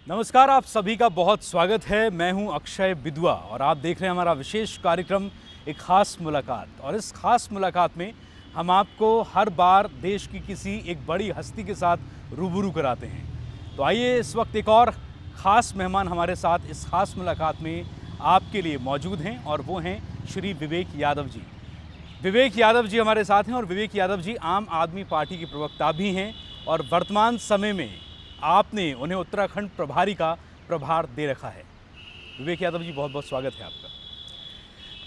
नमस्कार, आप सभी का बहुत स्वागत है। मैं हूं अक्षय बिदुआ और आप देख रहे हैं हमारा विशेष कार्यक्रम एक खास मुलाकात। और इस खास मुलाकात में हम आपको हर बार देश की किसी एक बड़ी हस्ती के साथ रूबरू कराते हैं। तो आइए, इस वक्त एक और ख़ास मेहमान हमारे साथ इस खास मुलाकात में आपके लिए मौजूद हैं और वो हैं श्री विवेक यादव जी। विवेक यादव जी हमारे साथ हैं और विवेक यादव जी आम आदमी पार्टी के प्रवक्ता भी हैं और वर्तमान समय में आपने उन्हें उत्तराखंड प्रभारी का प्रभार दे रखा है। विवेक यादव जी, बहुत बहुत स्वागत है आपका।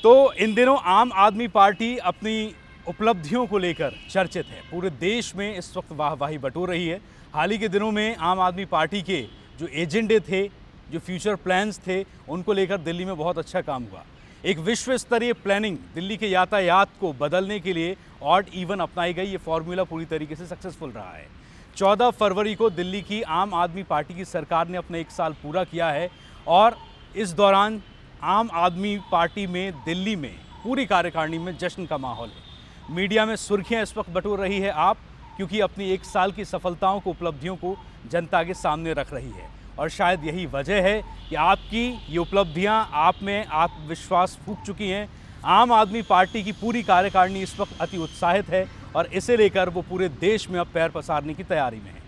तो इन दिनों आम आदमी पार्टी अपनी उपलब्धियों को लेकर चर्चित है। पूरे देश में इस वक्त वाहवाही बटोर रही है। हाल ही के दिनों में आम आदमी पार्टी के जो एजेंडे थे, जो फ्यूचर प्लान्स थे, उनको लेकर दिल्ली में बहुत अच्छा काम हुआ। एक विश्व स्तरीय प्लानिंग दिल्ली के यातायात को बदलने के लिए ऑड इवन अपनाई गई। ये फॉर्मूला पूरी तरीके से सक्सेसफुल रहा है। 14 फरवरी को दिल्ली की आम आदमी पार्टी की सरकार ने अपना 1 साल पूरा किया है और इस दौरान आम आदमी पार्टी में दिल्ली में पूरी कार्यकारिणी में जश्न का माहौल है। मीडिया में सुर्खियां इस वक्त बटोर रही है आप, क्योंकि अपनी 1 साल की सफलताओं को, उपलब्धियों को जनता के सामने रख रही है। और शायद यही वजह है कि आपकी ये उपलब्धियां आप में आत्मविश्वास फूंक चुकी हैं। आम आदमी पार्टी की पूरी कार्यकारिणी इस वक्त अति उत्साहित है और इसे लेकर वो पूरे देश में अब पैर पसारने की तैयारी में है।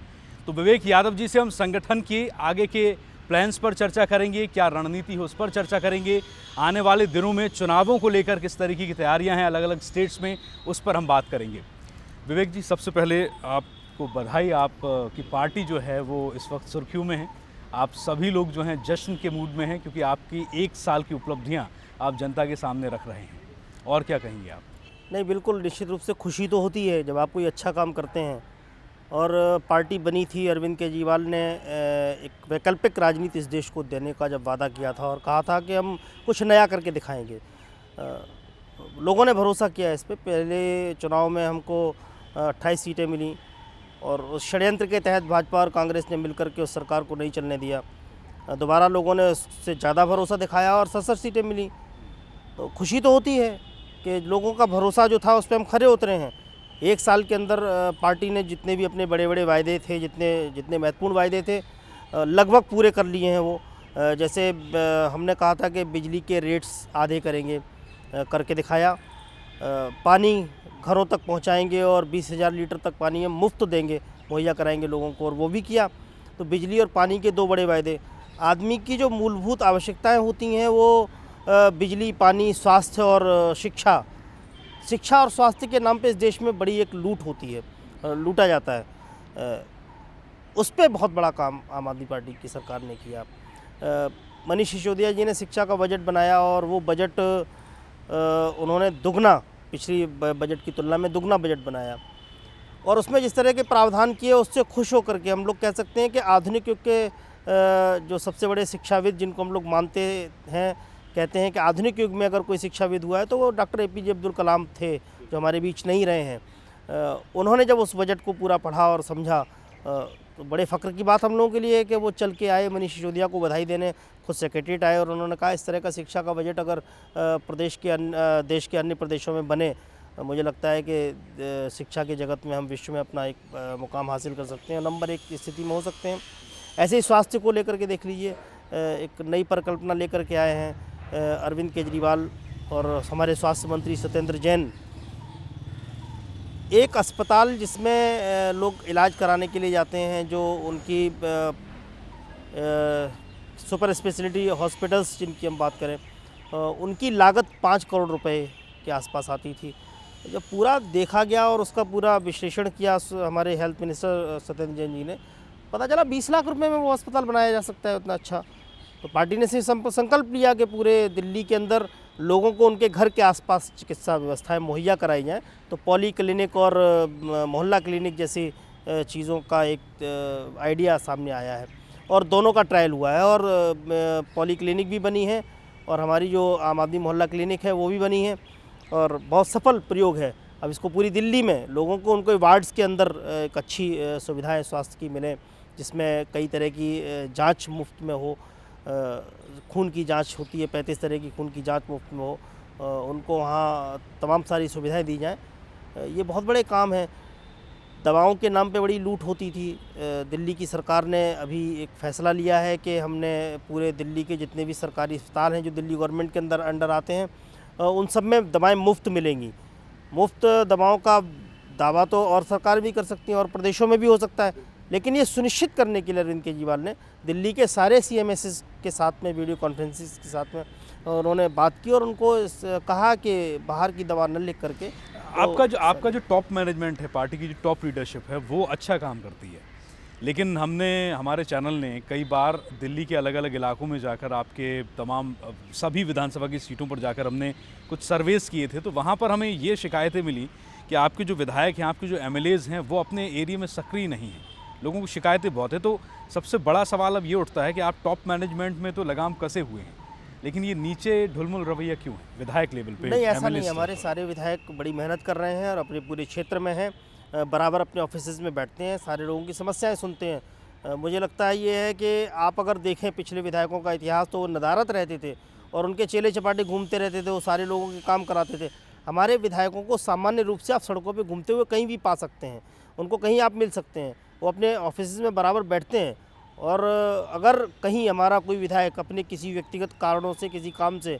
तो विवेक यादव जी से हम संगठन की आगे के प्लान्स पर चर्चा करेंगे, क्या रणनीति है उस पर चर्चा करेंगे, आने वाले दिनों में चुनावों को लेकर किस तरीके की तैयारियां हैं अलग अलग स्टेट्स में, उस पर हम बात करेंगे। विवेक जी, सबसे पहले आपको बधाई। आप की पार्टी जो है वो इस वक्त सुर्खियों में है। आप सभी लोग जो हैं जश्न के मूड में हैं, क्योंकि आपकी 1 साल की उपलब्धियां आप जनता के सामने रख रहे हैं। और क्या कहेंगे आप? नहीं, बिल्कुल निश्चित रूप से खुशी तो होती है जब आप कोई अच्छा काम करते हैं। और पार्टी बनी थी, अरविंद केजरीवाल ने एक वैकल्पिक राजनीति इस देश को देने का जब वादा किया था और कहा था कि हम कुछ नया करके दिखाएंगे। लोगों ने भरोसा किया इस पे। पहले चुनाव में हमको 28 सीटें मिली और उस षड्यंत्र के तहत भाजपा और कांग्रेस ने मिलकर के उस सरकार को नहीं चलने दिया। दोबारा लोगों ने उससे ज़्यादा भरोसा दिखाया और 67 सीटें मिली। तो खुशी तो होती है कि लोगों का भरोसा जो था उस पर हम खरे उतरे हैं। 1 साल के अंदर पार्टी ने जितने भी अपने बड़े बड़े वायदे थे, जितने महत्वपूर्ण वायदे थे, लगभग पूरे कर लिए हैं वो। जैसे हमने कहा था कि बिजली के रेट्स आधे करेंगे, करके दिखाया। पानी घरों तक पहुंचाएंगे और 20,000 लीटर तक पानी हम मुफ्त देंगे, मुहैया कराएंगे लोगों को, और वो भी किया। तो बिजली और पानी के 2 बड़े वायदे। आदमी की जो मूलभूत आवश्यकताएँ होती हैं वो बिजली, पानी, स्वास्थ्य और शिक्षा और स्वास्थ्य के नाम पे इस देश में बड़ी एक लूट होती है, लूटा जाता है। उस पे बहुत बड़ा काम आम आदमी पार्टी की सरकार ने किया। मनीष सिसोदिया जी ने शिक्षा का बजट बनाया और वो बजट उन्होंने दुगना, पिछली बजट की तुलना में दुगना बजट बनाया। और उसमें जिस तरह के प्रावधान किए उससे खुश होकर के हम लोग कह सकते हैं कि आधुनिक युग के जो सबसे बड़े शिक्षाविद जिनको हम लोग मानते हैं, कहते हैं कि आधुनिक युग में अगर कोई शिक्षाविद हुआ है तो वो डॉक्टर APJ अब्दुल कलाम थे, जो हमारे बीच नहीं रहे हैं। उन्होंने जब उस बजट को पूरा पढ़ा और समझा तो बड़े फ़ख्र की बात हम लोगों के लिए है कि वो चल के आए, मनीष सिसोदिया को बधाई देने खुद सेक्रेटरीट आए और उन्होंने कहा इस तरह का शिक्षा का बजट अगर देश के अन्य प्रदेशों में बने, मुझे लगता है कि शिक्षा के जगत में हम विश्व में अपना एक मुकाम हासिल कर सकते हैं, नंबर 1 की स्थिति में हो सकते हैं। ऐसे ही स्वास्थ्य को लेकर के देख लीजिए, एक नई परिकल्पना लेकर के आए हैं अरविंद केजरीवाल और हमारे स्वास्थ्य मंत्री सत्येंद्र जैन। एक अस्पताल जिसमें लोग इलाज कराने के लिए जाते हैं, जो उनकी सुपर स्पेशलिटी हॉस्पिटल्स जिनकी हम बात करें, उनकी लागत 5 करोड़ रुपए के आसपास आती थी। जब पूरा देखा गया और उसका पूरा विश्लेषण किया हमारे हेल्थ मिनिस्टर सत्येंद्र जैन जी ने, पता चला 20 लाख रुपए में वो अस्पताल बनाया जा सकता है उतना अच्छा। तो पार्टी ने संकल्प लिया कि पूरे दिल्ली के अंदर लोगों को उनके घर के आसपास चिकित्सा व्यवस्थाएं मुहैया कराई जाएं। तो पॉली क्लिनिक और मोहल्ला क्लिनिक जैसी चीज़ों का एक आइडिया सामने आया है और दोनों का ट्रायल हुआ है। और पॉली क्लिनिक भी बनी है और हमारी जो आम आदमी मोहल्ला क्लिनिक है वो भी बनी है और बहुत सफल प्रयोग है। अब इसको पूरी दिल्ली में लोगों को उनको वार्ड्स के अंदर एक अच्छी सुविधाएँ स्वास्थ्य की मिले, जिसमें कई तरह की जाँच मुफ्त में हो। खून की जांच होती है, 35 तरह की खून की जांच मुफ्त में हो, उनको वहाँ तमाम सारी सुविधाएं दी जाएं। ये बहुत बड़े काम हैं। दवाओं के नाम पे बड़ी लूट होती थी। दिल्ली की सरकार ने अभी एक फ़ैसला लिया है कि हमने पूरे दिल्ली के जितने भी सरकारी अस्पताल हैं जो दिल्ली गवर्नमेंट के अंडर आते हैं, उन सब में दवाएं मुफ्त मिलेंगी। मुफ्त दवाओं का दावा तो और सरकार भी कर सकती है और प्रदेशों में भी हो सकता है, लेकिन ये सुनिश्चित करने के लिए अरविंद केजरीवाल ने दिल्ली के सारे CMSs के साथ में वीडियो कॉन्फ्रेंसिस के साथ में उन्होंने बात की और उनको कहा कि बाहर की दवा न लिख करके। आपका जो टॉप मैनेजमेंट है, पार्टी की जो टॉप लीडरशिप है, वो अच्छा काम करती है, लेकिन हमारे चैनल ने कई बार दिल्ली के अलग अलग इलाकों में जाकर आपके तमाम सभी विधानसभा की सीटों पर जाकर हमने कुछ सर्वेस किए थे, तो वहाँ पर हमें ये शिकायतें मिली कि आपके जो विधायक हैं, आपके जो MLAs हैं, वो अपने एरिया में सक्रिय नहीं हैं। लोगों की शिकायतें बहुत है। तो सबसे बड़ा सवाल अब ये उठता है कि आप टॉप मैनेजमेंट में तो लगाम कसे हुए हैं, लेकिन ये नीचे ढुलमुल रवैया क्यों है विधायक लेवल पे? नहीं, ऐसा नहीं। हमारे सारे विधायक बड़ी मेहनत कर रहे हैं और अपने पूरे क्षेत्र में हैं, बराबर अपने ऑफिसेज में बैठते हैं, सारे लोगों की समस्याएं सुनते हैं। मुझे लगता है ये है कि आप अगर देखें पिछले विधायकों का इतिहास, तो वो नदारत रहते थे और उनके चेले चपाटे घूमते रहते थे, वो सारे लोगों के काम कराते थे। हमारे विधायकों को सामान्य रूप से आप सड़कों पर घूमते हुए कहीं भी पा सकते हैं, उनको कहीं आप मिल सकते हैं, वो अपने ऑफिस में बराबर बैठते हैं। और अगर कहीं हमारा कोई विधायक अपने किसी व्यक्तिगत कारणों से, किसी काम से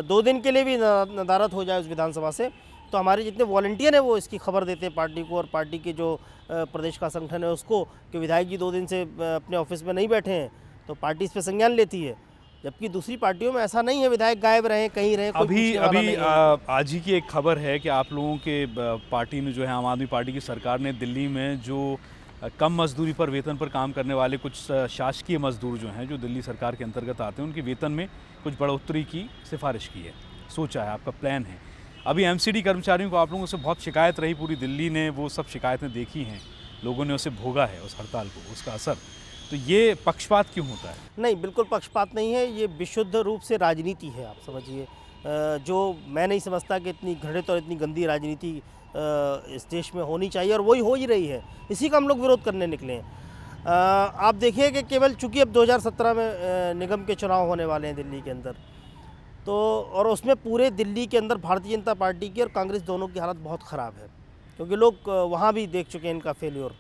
2 दिन के लिए भी नदारत हो जाए उस विधानसभा से, तो हमारे जितने वॉलंटियर हैं वो इसकी खबर देते हैं पार्टी को, और पार्टी के जो प्रदेश का संगठन है उसको, कि विधायक जी 2 दिन से अपने ऑफिस में नहीं बैठे हैं, तो पार्टी इस पर संज्ञान लेती है। जबकि दूसरी पार्टियों में ऐसा नहीं है, विधायक गायब रहे, कहीं रहे, अभी आज ही की एक खबर है कि आप लोगों के पार्टी ने जो है, आम आदमी पार्टी की सरकार ने दिल्ली में जो कम मजदूरी पर वेतन पर काम करने वाले कुछ शासकीय मजदूर जो हैं, जो दिल्ली सरकार के अंतर्गत आते हैं, उनके वेतन में कुछ बढ़ोतरी की सिफारिश की है, सोचा है, आपका प्लान है। अभी MCD कर्मचारियों को आप लोगों से बहुत शिकायत रही, पूरी दिल्ली ने वो सब शिकायतें देखी हैं, लोगों ने उसे भोगा है, उस हड़ताल को, उसका असर। तो ये पक्षपात क्यों होता है? नहीं, बिल्कुल पक्षपात नहीं है, ये विशुद्ध रूप से राजनीति है, आप समझिए। जो मैं नहीं समझता कि इतनी घृणित और इतनी गंदी राजनीति इस देश में होनी चाहिए, और वही हो ही रही है। इसी का हम लोग विरोध करने निकले हैं। आप देखिए कि केवल चूँकि अब 2017 में निगम के चुनाव होने वाले हैं दिल्ली के अंदर, तो और उसमें पूरे दिल्ली के अंदर भारतीय जनता पार्टी की और कांग्रेस दोनों की हालत बहुत ख़राब है, क्योंकि लोग वहाँ भी देख चुके हैं इनका फेल्योर।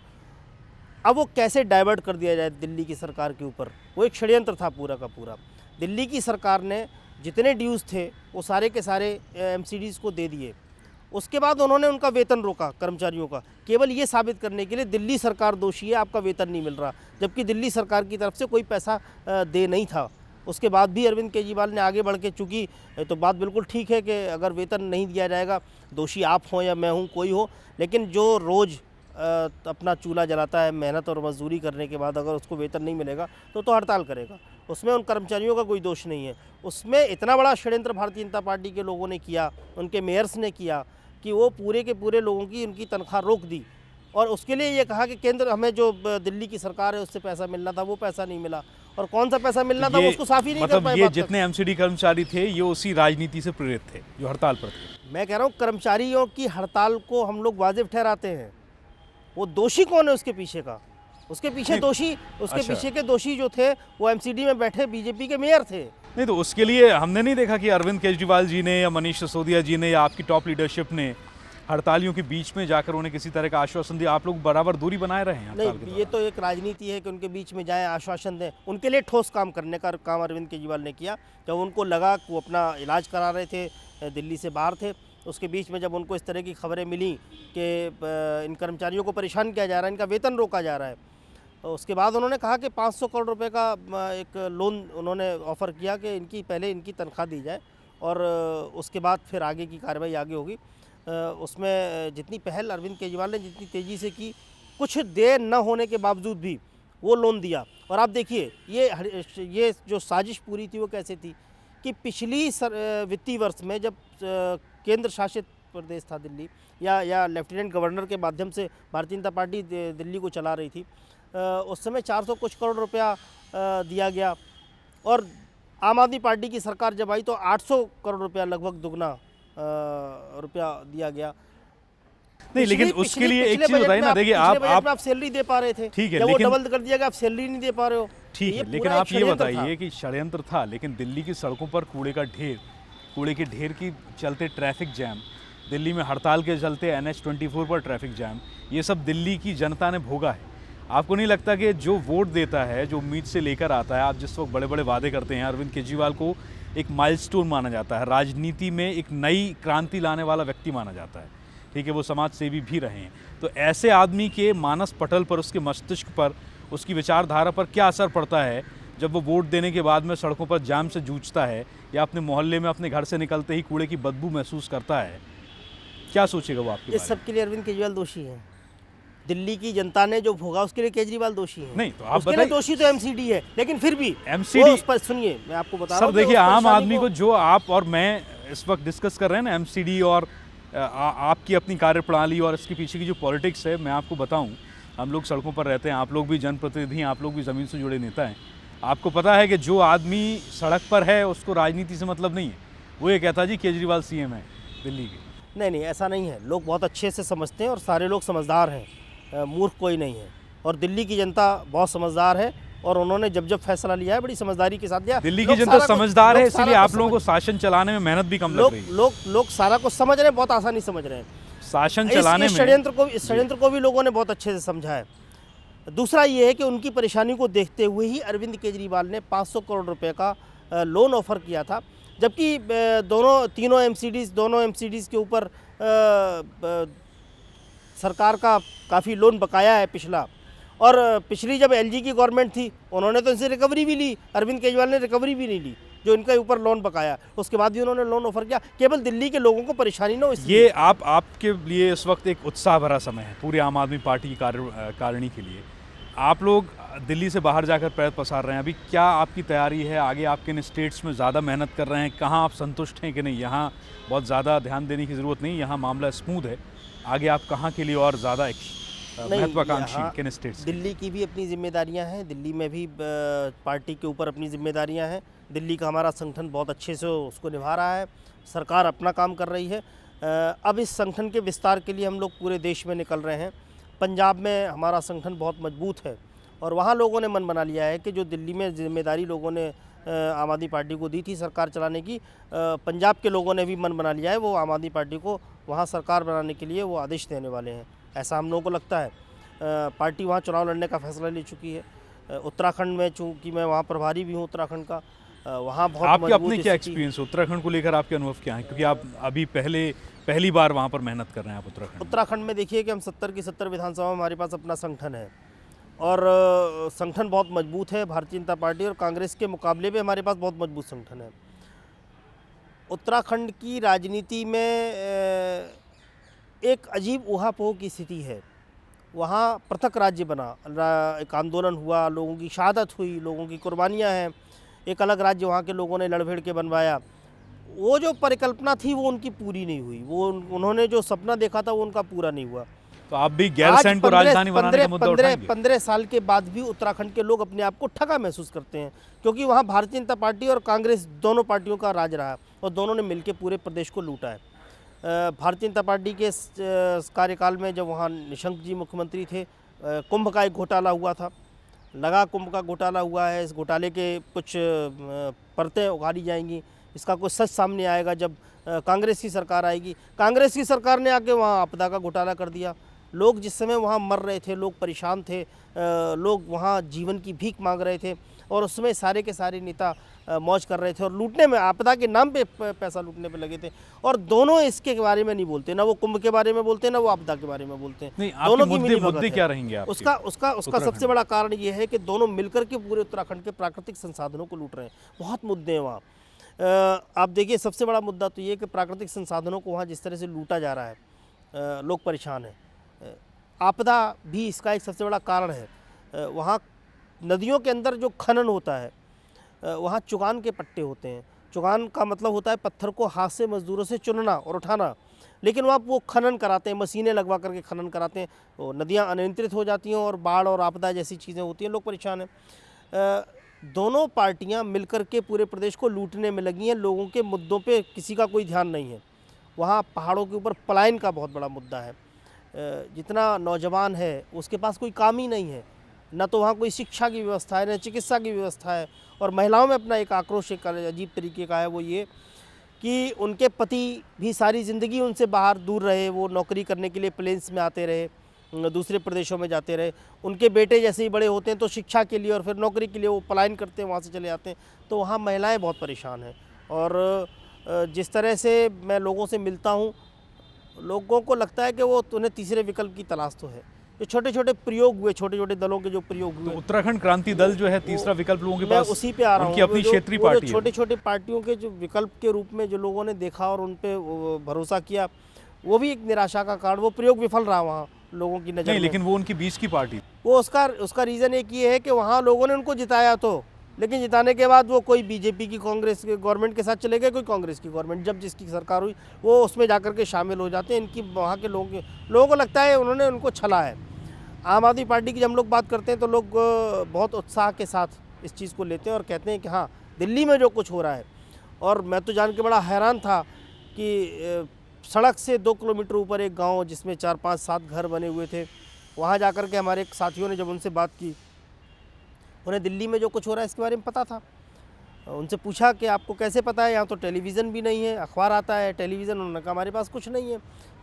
अब वो कैसे डाइवर्ट कर दिया जाए दिल्ली की सरकार के ऊपर, वो एक षड्यंत्र था पूरा का पूरा। दिल्ली की सरकार ने जितने ड्यूज़ थे वो सारे के सारे MCDs को दे दिए। उसके बाद उन्होंने उनका वेतन रोका कर्मचारियों का, केवल ये साबित करने के लिए दिल्ली सरकार दोषी है, आपका वेतन नहीं मिल रहा, जबकि दिल्ली सरकार की तरफ से कोई पैसा दे नहीं था। उसके बाद भी अरविंद केजरीवाल ने आगे बढ़ के, चूँकि तो बात बिल्कुल ठीक है कि अगर वेतन नहीं दिया जाएगा, दोषी आप हों या मैं हूँ, कोई हो, लेकिन जो रोज़ अपना चूल्हा जलाता है मेहनत और मजदूरी करने के बाद, अगर उसको वेतन नहीं मिलेगा तो हड़ताल करेगा। उसमें उन कर्मचारियों का कोई दोष नहीं है। उसमें इतना बड़ा षड्यंत्र भारतीय जनता पार्टी के लोगों ने किया, उनके मेयर्स ने किया, कि वो पूरे के पूरे लोगों की उनकी तनख्वाह रोक दी, और उसके लिए ये कहा कि केंद्र, हमें जो दिल्ली की सरकार है उससे पैसा मिलना था, वो पैसा नहीं मिला, और कौन सा पैसा मिलना था वो उसको साफ ही नहीं कर पाए। ये जितने MCD कर्मचारी थे ये उसी राजनीति से प्रेरित थे जो हड़ताल पर थे। मैं कह रहा हूँ कर्मचारियों की हड़ताल को हम लोग वाजिब ठहराते हैं, वो दोषी कौन है उसके पीछे का? उसके पीछे दोषी, उसके पीछे के दोषी जो थे वो MCD में बैठे BJP के मेयर थे। नहीं, तो उसके लिए हमने नहीं देखा कि अरविंद केजरीवाल जी ने या मनीष सिसोदिया जी ने या आपकी टॉप लीडरशिप ने हड़तालियों के बीच में जाकर उन्हें किसी तरह का आश्वासन दिया। आप लोग बराबर दूरी बनाए रहे हैं। नहीं, ये तो एक राजनीति है कि उनके बीच में जाएं, आश्वासन दें। उनके लिए ठोस काम करने का काम अरविंद केजरीवाल ने किया। जब उनको लगा कि वो अपना इलाज करा रहे थे, दिल्ली से बाहर थे, उसके बीच में जब उनको इस तरह की खबरें मिली कि इन कर्मचारियों को परेशान किया जा रहा है, इनका वेतन रोका जा रहा है, तो उसके बाद उन्होंने कहा कि 500 करोड़ रुपए का एक लोन उन्होंने ऑफ़र किया कि इनकी पहले इनकी तनख्वाह दी जाए और उसके बाद फिर आगे की कार्रवाई आगे होगी। उसमें जितनी पहल अरविंद केजरीवाल ने जितनी तेज़ी से की, कुछ देर न होने के बावजूद भी वो लोन दिया। और आप देखिए ये जो साजिश पूरी थी वो कैसे थी कि पिछली वित्तीय वर्ष में जब केंद्र शासित प्रदेश था दिल्ली, या लेफ्टिनेंट गवर्नर के माध्यम से भारतीय जनता पार्टी दिल्ली को चला रही थी, उस समय 400 कुछ करोड़ रुपया दिया गया, और आम आदमी पार्टी की सरकार जब आई तो 800 करोड़ रुपया, लगभग दुगना रुपया दिया गया। नहीं, लेकिन उसके लिए एक चीज बताइए ना, देखिए आप सैलरी दे पा रहे थे, ठीक है, लेकिन वो डबल कर दिया कि आप सैलरी नहीं दे पा रहे हो। ठीक है, लेकिन आप ये बताइए कि षड्यंत्र था, लेकिन दिल्ली की सड़कों पर कूड़े के ढेर की चलते ट्रैफिक जैम, दिल्ली में हड़ताल के चलते NH-24 पर ट्रैफिक जाम, ये सब दिल्ली की जनता ने भोगा है। आपको नहीं लगता कि जो वोट देता है, जो उम्मीद से लेकर आता है, आप जिस वक्त बड़े बड़े वादे करते हैं, अरविंद केजरीवाल को एक माइलस्टोन माना जाता है, राजनीति में एक नई क्रांति लाने वाला व्यक्ति माना जाता है, ठीक है, वो समाज सेवी भी रहे हैं, तो ऐसे आदमी के मानस पटल पर, उसके मस्तिष्क पर, उसकी विचारधारा पर क्या असर पड़ता है जब वो वोट देने के बाद में सड़कों पर जाम से जूझता है या अपने मोहल्ले में अपने घर से निकलते ही कूड़े की बदबू महसूस करता है? क्या सोचेगा वो आपके इस बारे सब के लिए अरविंद केजरीवाल दोषी है। दिल्ली की जनता ने जो भोगा उसके लिए केजरीवाल दोषी है। नहीं, तो आप उसके लिए बताइए। दोषी तो एमसीडी है, लेकिन फिर भी MCD वो उस पर सुनिए, मैं आपको बता रहा सर हूँ कि देखिए, उस आम परेशानी आदमी को जो आप और मैं इस वक्त डिस्कस कर रहे हैं ना, MCD और आपकी अपनी कार्यप्रणाली और इसके पीछे की जो पॉलिटिक्स है, मैं आपको बताऊं, हम लोग सड़कों पर रहते हैं, आप लोग भी जनप्रतिनिधि हैं, आप लोग भी ज़मीन से जुड़े नेता हैं। आपको पता है कि जो आदमी सड़क पर है उसको राजनीति से मतलब नहीं है। वो ये कहता जी केजरीवाल CM है दिल्ली के। नहीं, ऐसा नहीं है। लोग बहुत अच्छे से समझते हैं और सारे लोग समझदार हैं, मूर्ख कोई नहीं है। और दिल्ली की जनता बहुत समझदार है और उन्होंने जब जब फैसला लिया है बड़ी समझदारी के साथ लिया। दिल्ली की जनता समझदार है, इसलिए आप लोगों को शासन चलाने में मेहनत भी कम लग रही है। लोग सारा कुछ समझ रहे हैं, बहुत आसानी समझ रहे हैं। शासन चलाने इस में षड्यंत्र को भी लोगों ने बहुत अच्छे से समझा है। दूसरा ये है कि उनकी परेशानी को देखते हुए ही अरविंद केजरीवाल ने 500 करोड़ रुपए का लोन ऑफर किया था, जबकि दोनों एमसीडीज़ के ऊपर सरकार का काफ़ी लोन बकाया है पिछला। और पिछली जब LG की गवर्नमेंट थी, उन्होंने तो इनसे रिकवरी भी ली, अरविंद केजरीवाल ने रिकवरी भी नहीं ली जो इनके ऊपर लोन बकाया, उसके बाद भी उन्होंने लोन ऑफर किया। केवल दिल्ली के लोगों को परेशानी ना हो इसलिए। ये आपके लिए इस वक्त एक उत्साह भरा समय है पूरी आम आदमी पार्टी की कारिणी के लिए। आप लोग दिल्ली से बाहर जाकर पैर पसार रहे हैं, अभी क्या आपकी तैयारी है? आगे आपके इन स्टेट्स में ज़्यादा मेहनत कर रहे हैं, कहाँ आप संतुष्ट हैं कि नहीं, यहाँ बहुत ज़्यादा ध्यान देने की ज़रूरत नहीं, यहाँ मामला स्मूथ है, आगे आप कहाँ के लिए और ज़्यादा महत्वाकांक्षी किन स्टेट्स? दिल्ली की भी अपनी जिम्मेदारियां हैं, दिल्ली में भी पार्टी के ऊपर अपनी जिम्मेदारियां हैं। दिल्ली का हमारा संगठन बहुत अच्छे से उसको निभा रहा है, सरकार अपना काम कर रही है। अब इस संगठन के विस्तार के लिए हम लोग पूरे देश में निकल रहे हैं। पंजाब में हमारा संगठन बहुत मजबूत है और वहाँ लोगों ने मन बना लिया है कि जो दिल्ली में जिम्मेदारी लोगों ने आम आदमी पार्टी को दी थी सरकार चलाने की, पंजाब के लोगों ने भी मन बना लिया है, वो आम आदमी पार्टी को वहाँ सरकार बनाने के लिए वो आदेश देने वाले हैं, ऐसा हम लोगों को लगता है। पार्टी वहाँ चुनाव लड़ने का फैसला ले चुकी है। उत्तराखंड में चूँकि मैं वहाँ प्रभारी भी हूँ उत्तराखंड का, वहाँ बहुत आपके अपने क्या एक्सपीरियंस उत्तराखंड को लेकर, आपके अनुभव क्या है, क्योंकि आप अभी पहली बार वहाँ पर मेहनत कर रहे हैं आप उत्तराखंड में देखिए कि हम 70 की 70 विधानसभा में हमारे पास अपना संगठन है और संगठन बहुत मजबूत है। भारतीय जनता पार्टी और कांग्रेस के मुकाबले में हमारे पास बहुत मजबूत संगठन है। उत्तराखंड की राजनीति में एक अजीब ऊहापोह की स्थिति है। वहाँ पृथक राज्य बना, एक आंदोलन हुआ, लोगों की शहादत हुई, लोगों की कुर्बानियाँ हैं, एक अलग राज्य वहाँ के लोगों ने लड़भेड़ के बनवाया। वो जो परिकल्पना थी वो उनकी पूरी नहीं हुई, वो उन्होंने जो सपना देखा था वो उनका पूरा नहीं हुआ। तो आप भी गैरसैंण को राजधानी बनाने का मुद्दा उठाएंगे? 15 साल के बाद भी उत्तराखंड के लोग अपने आप को ठगा महसूस करते हैं, क्योंकि वहाँ भारतीय जनता पार्टी और कांग्रेस दोनों पार्टियों का राज रहा और दोनों ने मिलकर पूरे प्रदेश को लूटा है। भारतीय जनता पार्टी के कार्यकाल में जब वहाँ निशंक जी मुख्यमंत्री थे, कुंभ का एक घोटाला हुआ था, लगा कुंभ का घोटाला हुआ है। इस घोटाले के कुछ परतें उगाड़ी जाएंगी, इसका कुछ सच सामने आएगा जब कांग्रेस की सरकार आएगी। कांग्रेस की सरकार ने आके वहाँ आपदा का घोटाला कर दिया। लोग जिस समय वहाँ मर रहे थे, लोग परेशान थे, लोग वहाँ जीवन की भीख मांग रहे थे और उसमें सारे के सारे नेता मौज कर रहे थे और लूटने में, आपदा के नाम पे पैसा लूटने पे लगे थे। और दोनों इसके बारे में नहीं बोलते, ना वो कुंभ के बारे में बोलते हैं, ना वो आपदा के बारे में बोलते हैं। दोनों की मुद्दे क्या रहेंगे आपके? उसका सबसे बड़ा कारण ये है कि दोनों मिलकर के पूरे उत्तराखंड के प्राकृतिक संसाधनों को लूट रहे हैं। बहुत मुद्दे हैं वहाँ। आप देखिए, सबसे बड़ा मुद्दा तो ये कि प्राकृतिक संसाधनों को वहाँ जिस तरह से लूटा जा रहा है, लोग परेशान हैं। आपदा भी इसका एक सबसे बड़ा कारण है। वहाँ नदियों के अंदर जो खनन होता है, वहाँ चुगान के पट्टे होते हैं। चुगान का मतलब होता है पत्थर को हाथ से मजदूरों से चुनना और उठाना, लेकिन वहाँ वो खनन कराते हैं, मशीनें लगवा करके खनन कराते हैं। वो नदियाँ अनियंत्रित हो जाती हैं और बाढ़ और आपदा जैसी चीज़ें होती हैं, लोग परेशान हैं। दोनों पार्टियां मिलकर के पूरे प्रदेश को लूटने में लगी हैं। लोगों के मुद्दों पे किसी का कोई ध्यान नहीं है। वहाँ पहाड़ों के ऊपर पलायन का बहुत बड़ा मुद्दा है। जितना नौजवान है उसके पास कोई काम ही नहीं है, ना तो वहाँ कोई शिक्षा की व्यवस्था है, ना चिकित्सा की व्यवस्था है। और महिलाओं में अपना एक आक्रोश एक अजीब तरीके का है, वो ये कि उनके पति भी सारी ज़िंदगी उनसे बाहर दूर रहे, वो नौकरी करने के लिए प्लेन्स में आते रहे, दूसरे प्रदेशों में जाते रहे। उनके बेटे जैसे ही बड़े होते हैं तो शिक्षा के लिए और फिर नौकरी के लिए वो पलायन करते हैं, वहाँ से चले जाते हैं। तो वहाँ महिलाएं बहुत परेशान हैं। और जिस तरह से मैं लोगों से मिलता हूँ, लोगों को लगता है कि वो उन्हें तीसरे विकल्प की तलाश तो है। जो छोटे छोटे प्रयोग हुए, छोटे छोटे दलों के जो प्रयोग हुए, तो उत्तराखंड क्रांति दल जो है तीसरा विकल्प लोगों के मैं पास, उसी पे आ रहा हूँ। उनकी अपनी क्षेत्रीय पार्टी है। छोटे छोटे पार्टियों के जो विकल्प के रूप में जो लोगों ने देखा और उन पे भरोसा किया, वो भी एक निराशा का कारण, वो प्रयोग विफल रहा वहाँ लोगों की नज़र नहीं, में। लेकिन वो उनकी बीच की पार्टी। वो उसका रीज़न एक ये है कि वहाँ लोगों ने उनको जिताया तो, लेकिन जिताने के बाद वो कोई बीजेपी की कांग्रेस के गवर्नमेंट के साथ चले गए, कोई कांग्रेस की गवर्नमेंट, जब जिसकी सरकार हुई वो उसमें जाकर के शामिल हो जाते हैं। इनकी वहाँ के लोगों को लगता है उन्होंने उनको छला है। आम आदमी पार्टी की जब हम लोग बात करते हैं तो लोग बहुत उत्साह के साथ इस चीज़ को लेते हैं और कहते हैं कि हाँ, दिल्ली में जो कुछ हो रहा है। और मैं तो जान के बड़ा हैरान था कि सड़क से 2 किलोमीटर ऊपर एक गांव जिसमें 4, 5, 7 घर बने हुए थे, वहाँ जाकर के हमारे साथियों ने जब उनसे बात की, उन्हें दिल्ली में जो कुछ हो रहा है इसके बारे में पता था। उनसे पूछा कि आपको कैसे पता है, यहाँ तो टेलीविज़न भी नहीं है, अखबार आता है, टेलीविज़न, उन्होंने कहा हमारे पास कुछ नहीं है।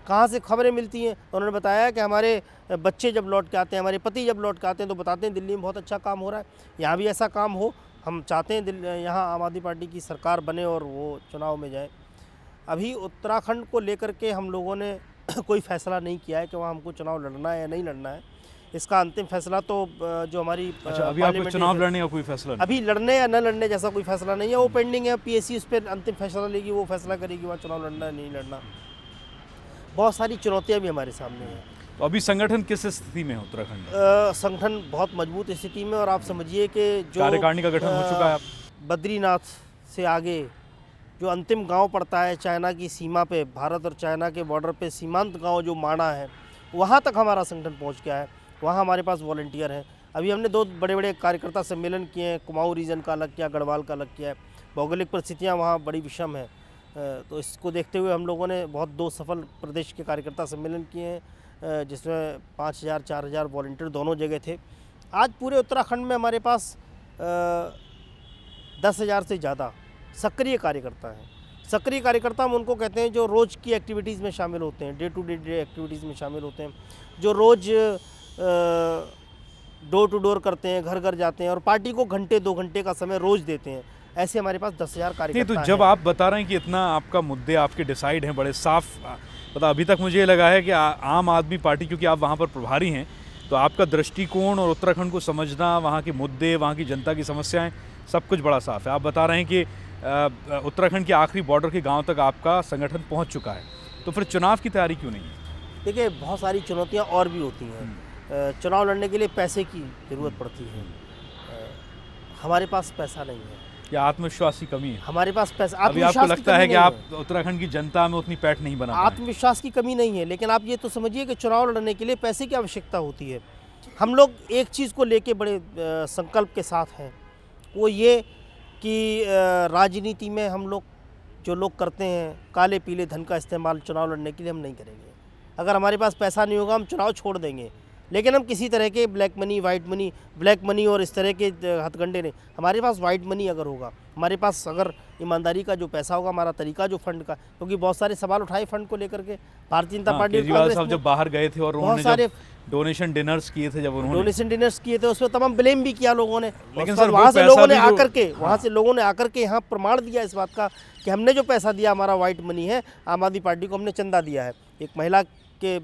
कहाँ से खबरें मिलती हैं? उन्होंने बताया कि हमारे बच्चे जब लौट के आते हैं, हमारे पति जब लौट के आते हैं तो बताते हैं दिल्ली में बहुत अच्छा काम हो रहा है, यहाँ भी ऐसा काम हो। हम चाहते हैं यहाँ आम आदमी पार्टी की सरकार बने और वो चुनाव में जाए। अभी उत्तराखंड को लेकर के हम लोगों ने कोई फैसला नहीं किया है कि वहाँ हमको चुनाव लड़ना है या नहीं लड़ना है। इसका अंतिम फैसला तो जो हमारी अभी आपको चुनाव लड़ने का कोई फैसला नहीं? अभी लड़ने या न लड़ने जैसा कोई फैसला नहीं है, वो पेंडिंग है। पीएससी उस पर अंतिम फैसला लेगी, वो फैसला करेगी वहाँ चुनाव लड़ना है नहीं लड़ना। बहुत सारी चुनौतियाँ भी हमारे सामने हैं। तो अभी संगठन किस स्थिति में है उत्तराखंड? संगठन बहुत मजबूत स्थिति में, और आप समझिए कि जो कार्यकारिणी का गठन हो चुका है। बद्रीनाथ से आगे जो अंतिम गांव पड़ता है चाइना की सीमा पे, भारत और चाइना के बॉर्डर पे सीमांत गांव जो माणा है, वहाँ तक हमारा संगठन पहुँच गया है। वहाँ हमारे पास वॉलंटियर हैं। अभी हमने 2 बड़े बड़े कार्यकर्ता सम्मेलन किए हैं। कुमाऊं रीजन का अलग किया, गढ़वाल का अलग किया है। भौगोलिक परिस्थितियाँ वहाँ बड़ी विषम है, तो इसको देखते हुए हम लोगों ने बहुत 2 सफल प्रदेश के कार्यकर्ता सम्मेलन किए हैं, जिसमें 5000 4000 वॉलंटियर दोनों जगह थे। आज पूरे उत्तराखंड में हमारे पास 10,000 से ज़्यादा सक्रिय कार्यकर्ता हैं। सक्रिय कार्यकर्ता हम उनको कहते हैं जो रोज़ की एक्टिविटीज़ में शामिल होते हैं, डे टू डे एक्टिविटीज़ में शामिल होते हैं, जो रोज़ डोर टू डोर करते हैं, घर घर जाते हैं और पार्टी को घंटे 2 घंटे का समय रोज़ देते हैं। ऐसे हमारे पास 10,000 कार्यकर्ता नहीं, तो जब आप बता रहे हैं कि इतना आपका मुद्दे आपके डिसाइड हैं, बड़े साफ, पता अभी तक मुझे ये लगा है कि आम आदमी पार्टी, क्योंकि आप वहाँ पर प्रभारी हैं, तो आपका दृष्टिकोण और उत्तराखंड को समझना, वहाँ के मुद्दे, वहाँ की जनता की समस्याएं, सब कुछ बड़ा साफ है। आप बता रहे हैं कि उत्तराखंड के आखिरी बॉर्डर के गांव तक आपका संगठन पहुंच चुका है, तो फिर चुनाव की तैयारी क्यों नहीं है? देखिए, बहुत सारी चुनौतियां और भी होती हैं। चुनाव लड़ने के लिए पैसे की ज़रूरत पड़ती है। हमारे पास पैसा नहीं है। या आत्मविश्वास की कमी है? हमारे पास पैसा, अभी आपको लगता है कि आप उत्तराखंड की जनता में उतनी पैठ नहीं बना पाए? आत्मविश्वास की कमी नहीं है, लेकिन आप ये तो समझिए कि चुनाव लड़ने के लिए पैसे की आवश्यकता होती है। हम लोग एक चीज़ को लेके बड़े संकल्प के साथ हैं, वो ये कि राजनीति में हम लोग जो लोग करते हैं काले पीले धन का इस्तेमाल चुनाव लड़ने के लिए, हम नहीं करेंगे। अगर हमारे पास पैसा नहीं होगा हम चुनाव छोड़ देंगे, लेकिन हम किसी तरह के black money, white money, black money और इस तरह के हथकंडे नहीं। हमारे पास वाइट मनी अगर होगा, हमारे पास अगर ईमानदारी का जो पैसा होगा, हमारा तरीका जो फंड का, क्योंकि बहुत सारे सवाल उठाए फंड को लेकर के भारतीय जनता पार्टी। केजरीवाल साहब जब बाहर गए थे और उन्होंने सारे डोनेशन डिनर्स किए थे, जब उन्होंने डोनेशन डिनर्स किए थे, उसमें तमाम ब्लेम भी किया लोगों ने। लेकिन सर वहाँ से लोगों ने आकर के लोगों ने आकर के यहाँ प्रमाण दिया इस बात का कि हमने जो पैसा दिया हमारा वाइट मनी है, आम आदमी पार्टी को हमने चंदा दिया है। एक महिला के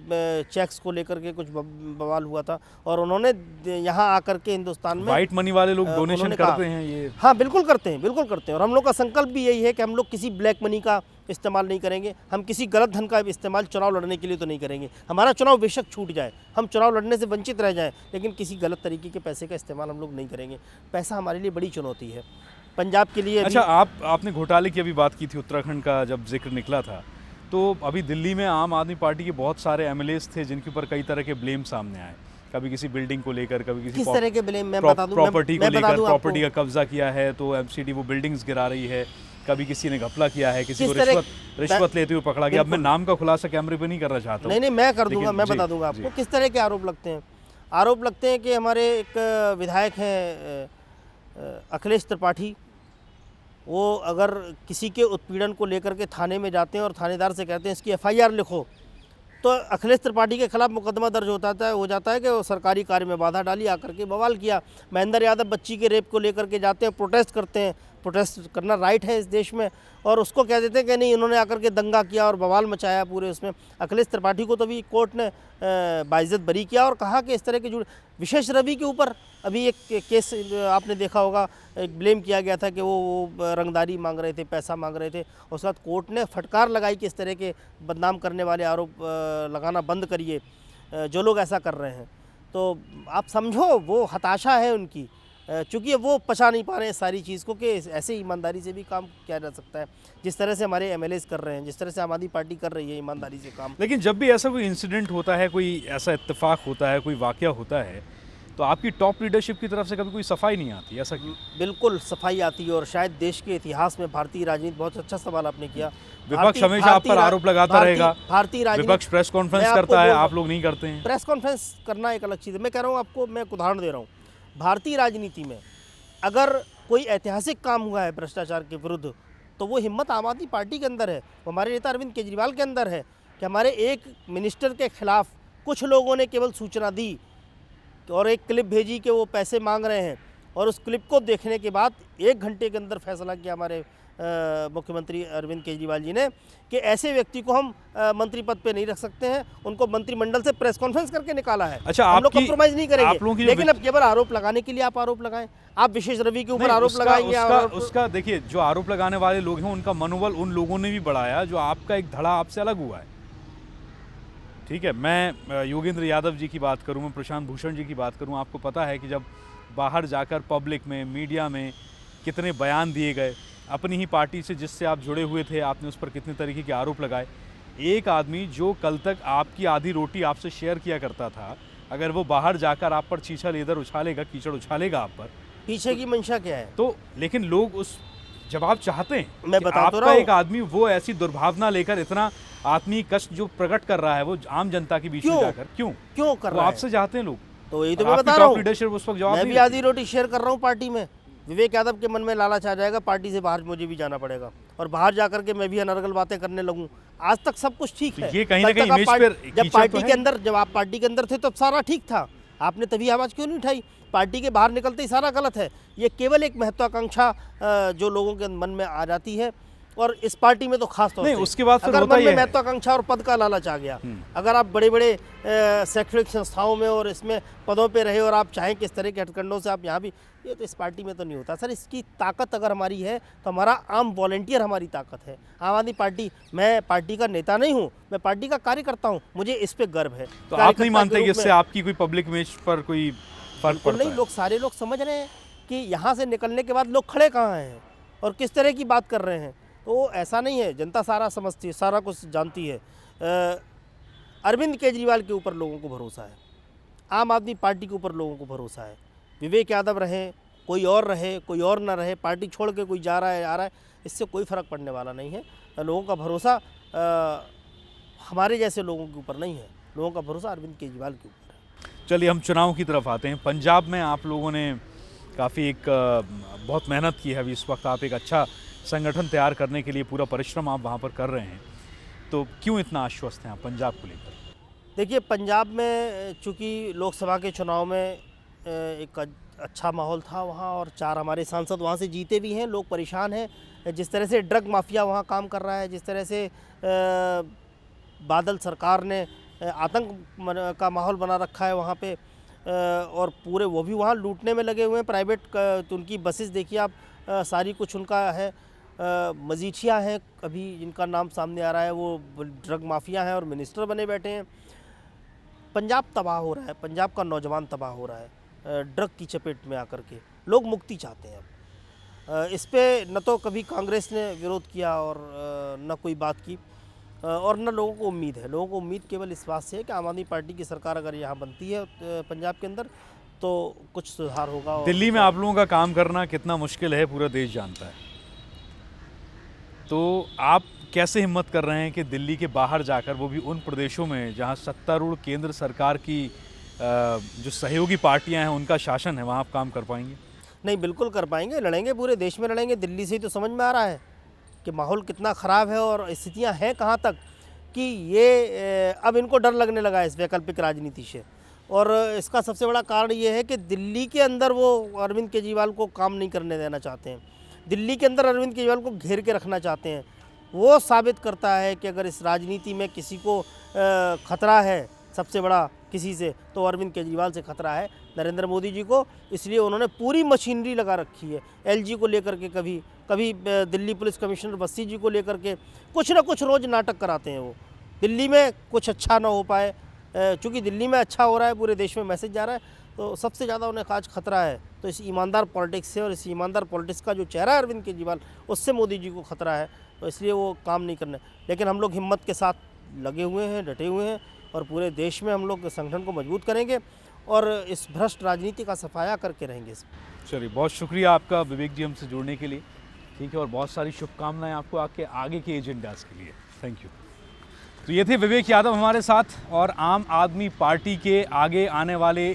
चेक्स को लेकर के कुछ बवाल हुआ था और उन्होंने यहाँ आकर के हिंदुस्तान में वाइट मनी वाले लोग डोनेशन करते हैं ये? हाँ, बिल्कुल करते हैं, बिल्कुल करते हैं। और हम लोग का संकल्प भी यही है कि हम लोग किसी ब्लैक मनी का इस्तेमाल नहीं करेंगे, हम किसी गलत धन का इस्तेमाल चुनाव लड़ने के लिए तो नहीं करेंगे। हमारा चुनाव बेशक छूट जाए, हम चुनाव लड़ने से वंचित रह जाएं, लेकिन किसी गलत तरीके के पैसे का इस्तेमाल हम लोग नहीं करेंगे। पैसा हमारे लिए बड़ी चुनौती है, पंजाब के लिए। अच्छा, आपने घोटाले की अभी बात की थी, उत्तराखंड का जब जिक्र निकला था, तो अभी दिल्ली में आम आदमी पार्टी के बहुत सारे एमएलएस थे जिनके ऊपर कई तरह के ब्लेम सामने आए। कभी किसी बिल्डिंग को लेकर, कभी किसी किस तरह के ब्लेम, मैं बता दूं, प्रॉपर्टी को लेकर, प्रॉपर्टी का कब्जा किया है तो एमसीडी वो बिल्डिंग्स गिरा रही है। कभी किसी ने घपला किया है, किसी को रिश्वत लेते हुए पकड़ा गया। अब मैं नाम का खुलासा कैमरे पे नहीं करना चाहता हूँ। नहीं, मैं कर दूंगा, मैं बता दूंगा आपको किस तरह के आरोप लगते हैं। आरोप लगते हैं कि हमारे एक विधायक हैं अखिलेश त्रिपाठी, वो अगर किसी के उत्पीड़न को लेकर के थाने में जाते हैं और थानेदार से कहते हैं इसकी एफआईआर लिखो, तो अखिलेश त्रिपाठी के खिलाफ मुकदमा दर्ज हो जाता है कि वो सरकारी कार्य में बाधा डाली, आकर के बवाल किया। महेंद्र यादव बच्ची के रेप को लेकर के जाते हैं, प्रोटेस्ट करते हैं, प्रोटेस्ट करना राइट है इस देश में, और उसको कह देते हैं कि नहीं इन्होंने आकर के दंगा किया और बवाल मचाया पूरे उसमें। अखिलेश त्रिपाठी को तो अभी कोर्ट ने बाइज्जत बरी किया और कहा कि इस तरह के विशेष रवि के ऊपर अभी एक केस आपने देखा होगा, एक ब्लेम किया गया था कि वो रंगदारी मांग रहे थे, पैसा मांग रहे थे। उसके बाद कोर्ट ने फटकार लगाई कि इस तरह के बदनाम करने वाले आरोप लगाना बंद करिए जो लोग ऐसा कर रहे हैं। तो आप समझो वो हताशा है उनकी, चूँकि वो पचा नहीं पा रहे हैं सारी चीज़ को कि ऐसे ईमानदारी से भी काम किया जा सकता है, जिस तरह से हमारे एमएलएज कर रहे हैं, जिस तरह से आम आदमी पार्टी कर रही है ईमानदारी से काम। लेकिन जब भी ऐसा कोई इंसिडेंट होता है, कोई ऐसा इत्तेफाक होता है, कोई वाकया होता है, तो आपकी टॉप लीडरशिप की तरफ से कभी कोई सफाई नहीं आती, ऐसा क्यों? बिल्कुल सफाई आती है, और शायद देश के इतिहास में भारतीय राजनीति, बहुत अच्छा सवाल आपने किया। विपक्ष हमेशा आप पर आरोप लगाता रहेगा, भारतीय राजनीति, विपक्ष प्रेस कॉन्फ्रेंस करता है, आप लोग नहीं करते हैं। प्रेस कॉन्फ्रेंस करना एक अलग चीज़ है। मैं कह रहा हूँ आपको, मैं एक उदाहरण दे रहा हूँ। भारतीय राजनीति में अगर कोई ऐतिहासिक काम हुआ है भ्रष्टाचार के विरुद्ध, तो वो हिम्मत आम आदमी पार्टी के अंदर है, वो हमारे नेता अरविंद केजरीवाल के अंदर है कि हमारे एक मिनिस्टर के खिलाफ कुछ लोगों ने केवल सूचना दी और एक क्लिप भेजी कि वो पैसे मांग रहे हैं, और उस क्लिप को देखने के बाद 1 घंटे के अंदर फैसला किया हमारे मुख्यमंत्री अरविंद केजरीवाल जी ने कि ऐसे व्यक्ति को हम मंत्री पद पे नहीं रख सकते हैं। उनको मंत्रिमंडल से प्रेस कॉन्फ्रेंस करके निकाला है। अच्छा, हम लोग कॉम्प्रोमाइज़ नहीं करेंगे, लेकिन अब केवल आरोप लगाने के लिए आप आरोप लगाएं, आप विशेष रवि के ऊपर आरोप लगाएंगे। उसका देखिए, जो आरोप लगाने वाले लोग हैं उनका मनोबल उन लोगों ने भी बढ़ाया जो आपका एक धड़ा आपसे अलग हुआ है। ठीक है, मैं योगेंद्र यादव जी की बात करूं, मैं प्रशांत भूषण जी की बात करूं, आपको पता है कि जब बाहर जाकर पब्लिक में, मीडिया में कितने बयान दिए गए, अपनी ही पार्टी से जिससे आप जुड़े हुए थे, आपने उस पर कितने तरीके के आरोप लगाए। एक आदमी जो कल तक आपकी आधी रोटी आपसे शेयर किया करता था, अगर वो बाहर जाकर आप पर छीछा लेदर उछालेगा, कीचड़ उछालेगा आप पर, पीछे की मंशा क्या है? तो लेकिन लोग उस जब आप चाहते हैं, मैं बता तो आपका एक आदमी वो ऐसी दुर्भावना लेकर इतना आत्मीय कष्ट जो प्रकट कर रहा है, वो आम जनता के बीच में जाकर क्यों कर रहा है? आपसे चाहते हैं लोग, तो यही तो मैं बता रहा हूँ। लीडरशिप उस वक्त जवाब मैं भी आधी रोटी शेयर कर रहा हूँ पार्टी में। विवेक यादव के मन में लालच आ जाएगा, पार्टी से बाहर मुझे भी जाना पड़ेगा, और बाहर जाकर के मैं भी अनर्गल बातें करने लगूं। आज तक सब कुछ ठीक है। ये कहीं ना कहीं इमेज पर जब पार्टी के अंदर, जब आप पार्टी के अंदर थे तब सारा ठीक था, आपने तभी आवाज़ क्यों नहीं उठाई? पार्टी के बाहर निकलते ही सारा गलत है। ये केवल एक महत्वाकांक्षा जो लोगों के मन में आ जाती है, और इस पार्टी में तो खास तौर से उसके बाद अगर मन में महत्वाकांक्षा और पद का लालच आ गया, अगर आप बड़े बड़े शैक्षणिक संस्थाओं में और इसमें पदों पे रहे और आप चाहें किस तरह के हथकंडों से आप यहाँ भी, ये तो इस पार्टी में तो नहीं होता सर। इसकी ताकत अगर हमारी है तो हमारा आम वॉलंटियर हमारी ताकत है। आम आदमी पार्टी, मैं पार्टी का नेता नहीं हूँ, मैं पार्टी का कार्यकर्ता हूँ, मुझे इस पर गर्व है। तो आप नहीं मानते कि इससे आपकी कोई पब्लिक इमेज पर कोई फर्क पड़ता है? नहीं, लोग सारे लोग समझ रहे हैं कि यहाँ से निकलने के बाद लोग खड़े कहाँ हैं और किस तरह की बात कर रहे हैं। तो ऐसा नहीं है, जनता सारा समझती है, सारा कुछ जानती है। अरविंद केजरीवाल के ऊपर लोगों को भरोसा है, आम आदमी पार्टी के ऊपर लोगों को भरोसा है। विवेक यादव रहे, कोई और रहे, कोई और ना रहे, पार्टी छोड़ के कोई जा रहा है, आ रहा है, इससे कोई फ़र्क पड़ने वाला नहीं है। लोगों का भरोसा हमारे जैसे लोगों के ऊपर नहीं है, लोगों का भरोसा अरविंद केजरीवाल के ऊपर है। चलिए हम चुनाव की तरफ आते हैं। पंजाब में आप लोगों ने काफ़ी एक बहुत मेहनत की है। अभी इस वक्त आप एक अच्छा संगठन तैयार करने के लिए पूरा परिश्रम आप वहाँ पर कर रहे हैं, तो क्यों इतना आश्वस्त हैं आप पंजाब को लेकर? देखिए, पंजाब में चूँकि लोकसभा के चुनाव में एक अच्छा माहौल था वहाँ, और 4 हमारे सांसद वहाँ से जीते भी हैं। लोग परेशान हैं, जिस तरह से ड्रग माफिया वहाँ काम कर रहा है, जिस तरह से बादल सरकार ने आतंक का माहौल बना रखा है वहाँ पे, और पूरे वो भी वहाँ लूटने में लगे हुए हैं। प्राइवेट तो उनकी बसेस देखिए आप, सारी कुछ उनका है। मजीठिया हैं अभी जिनका नाम सामने आ रहा है, वो ड्रग माफिया हैं और मिनिस्टर बने बैठे हैं। पंजाब तबाह हो रहा है, पंजाब का नौजवान तबाह हो रहा है ड्रग की चपेट में आकर के। लोग मुक्ति चाहते हैं अब। इस पे न तो कभी कांग्रेस ने विरोध किया और न कोई बात की, और न लोगों को उम्मीद है। लोगों को उम्मीद केवल इस बात से है कि आम आदमी पार्टी की सरकार अगर यहाँ बनती है पंजाब के अंदर, तो कुछ सुधार होगा। दिल्ली में आप लोगों का काम करना कितना मुश्किल है पूरा देश जानता है, तो आप कैसे हिम्मत कर रहे हैं कि दिल्ली के बाहर जाकर, वो भी उन प्रदेशों में जहां सत्तारूढ़ केंद्र सरकार की जो सहयोगी पार्टियां हैं उनका शासन है, वहां आप काम कर पाएंगे? नहीं, बिल्कुल कर पाएंगे, लड़ेंगे, पूरे देश में लड़ेंगे। दिल्ली से ही तो समझ में आ रहा है कि माहौल कितना ख़राब है और स्थितियां हैं कहाँ तक कि ये अब इनको डर लगने लगा है इस वैकल्पिक राजनीति से। और इसका सबसे बड़ा कारण ये है कि दिल्ली के अंदर वो अरविंद केजरीवाल को काम नहीं करने देना चाहते हैं। दिल्ली के अंदर अरविंद केजरीवाल को घेर के रखना चाहते हैं। वो साबित करता है कि अगर इस राजनीति में किसी को खतरा है सबसे बड़ा किसी से, तो अरविंद केजरीवाल से खतरा है नरेंद्र मोदी जी को। इसलिए उन्होंने पूरी मशीनरी लगा रखी है एलजी को लेकर के, कभी दिल्ली पुलिस कमिश्नर बस्सी जी को लेकर के कुछ ना कुछ रोज़ नाटक कराते हैं। वो दिल्ली में कुछ अच्छा ना हो पाए, चूँकि दिल्ली में अच्छा हो रहा है, पूरे देश में मैसेज जा रहा है, तो सबसे ज़्यादा उन्हें आज खतरा है तो इस ईमानदार पॉलिटिक्स से। और इस ईमानदार पॉलिटिक्स का जो चेहरा है अरविंद केजरीवाल, उससे मोदी जी को खतरा है, तो इसलिए वो काम नहीं करने। लेकिन हम लोग हिम्मत के साथ लगे हुए हैं, डटे हुए हैं और पूरे देश में हम लोग संगठन को मजबूत करेंगे और इस भ्रष्ट राजनीति का सफाया करके रहेंगे। चलिए, बहुत शुक्रिया आपका विवेक जी हमसे जुड़ने के लिए। ठीक है, और बहुत सारी शुभकामनाएं आपको आपके आगे के एजेंडाज के लिए। Thank you. तो ये थे विवेक यादव हमारे साथ, और आम आदमी पार्टी के आगे आने वाले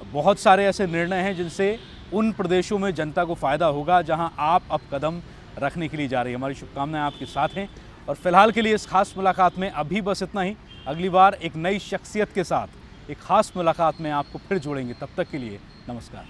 बहुत सारे ऐसे निर्णय हैं जिनसे उन प्रदेशों में जनता को फ़ायदा होगा जहां आप अब कदम रखने के लिए जा रही है। हमारी शुभकामनाएं आपके साथ हैं। और फिलहाल के लिए इस खास मुलाकात में अभी बस इतना ही। अगली बार एक नई शख्सियत के साथ एक खास मुलाकात में आपको फिर जोड़ेंगे। तब तक के लिए नमस्कार।